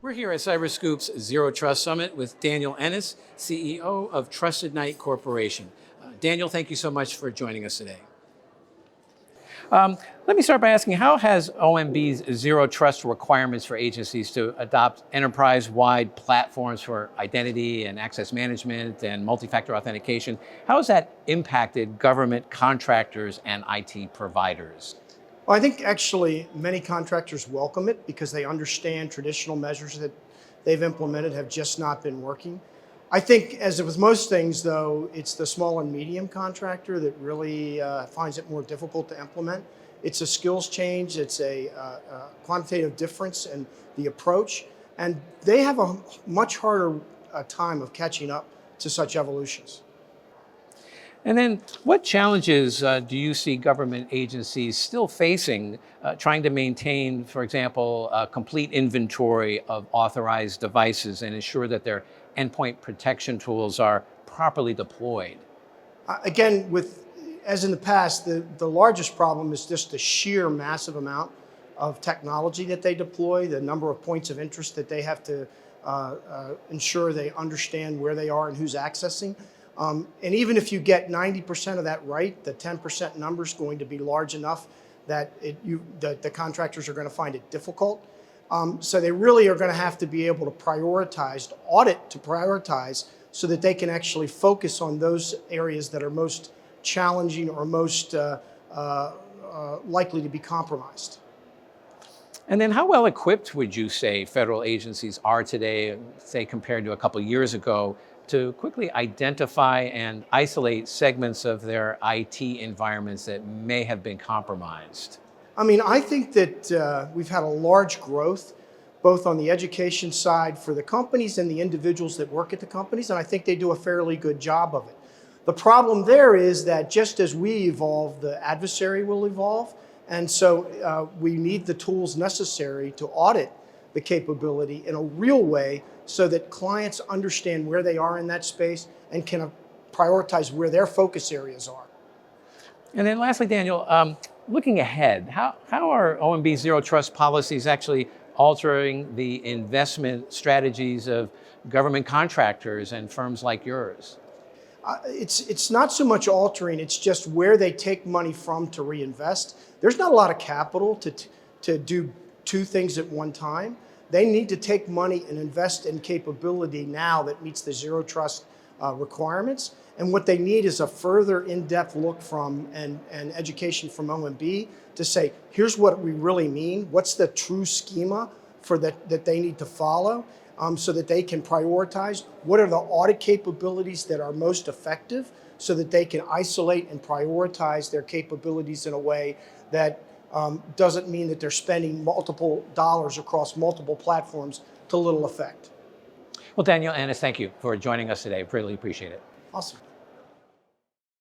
We're here at CyberScoop's Zero Trust Summit with Daniel Ennis, CEO of Trusted Knight Corporation. Daniel, thank you so much for joining us today. Let me start by asking, how has OMB's zero trust requirements for agencies to adopt enterprise-wide platforms for identity and access management and multi-factor authentication, how has that impacted government contractors and IT providers? Well, I think actually many contractors welcome it because they understand traditional measures that they've implemented have just not been working. I think, as with most things, though, it's the small and medium contractor that really finds it more difficult to implement. It's a skills change, it's a quantitative difference in the approach, and they have a much harder time of catching up to such evolutions. And then what challenges do you see government agencies still facing trying to maintain, for example, a complete inventory of authorized devices and ensure that their endpoint protection tools are properly deployed? Again, as in the past, the largest problem is just the sheer massive amount of technology that they deploy, the number of points of interest that they have to ensure they understand where they are and who's accessing. And even if you get 90% of that right, the 10% number is going to be large enough that the contractors are going to find it difficult. So they really are going to have to be able to prioritize, audit to prioritize, so that they can actually focus on those areas that are most challenging or most likely to be compromised. And then how well equipped would you say federal agencies are today, say compared to a couple of years ago, to quickly identify and isolate segments of their IT environments that may have been compromised? I mean, I think that we've had a large growth, both on the education side for the companies and the individuals that work at the companies, and I think they do a fairly good job of it. The problem there is that just as we evolve, the adversary will evolve, and so we need the tools necessary to audit the capability in a real way so that clients understand where they are in that space and can prioritize where their focus areas are. And then lastly, Daniel, looking ahead, how are OMB zero trust policies actually altering the investment strategies of government contractors and firms like yours? It's not so much altering, it's just where they take money from to reinvest. There's not a lot of capital to do two things at one time. They need to take money and invest in capability now that meets the zero trust requirements. And what they need is a further in-depth look from and education from OMB to say, here's what we really mean. What's the true schema for that they need to follow so that they can prioritize? What are the audit capabilities that are most effective so that they can isolate and prioritize their capabilities in a way that doesn't mean that they're spending multiple dollars across multiple platforms to little effect. Well, Daniel Ennis, thank you for joining us today. Really appreciate it. Awesome.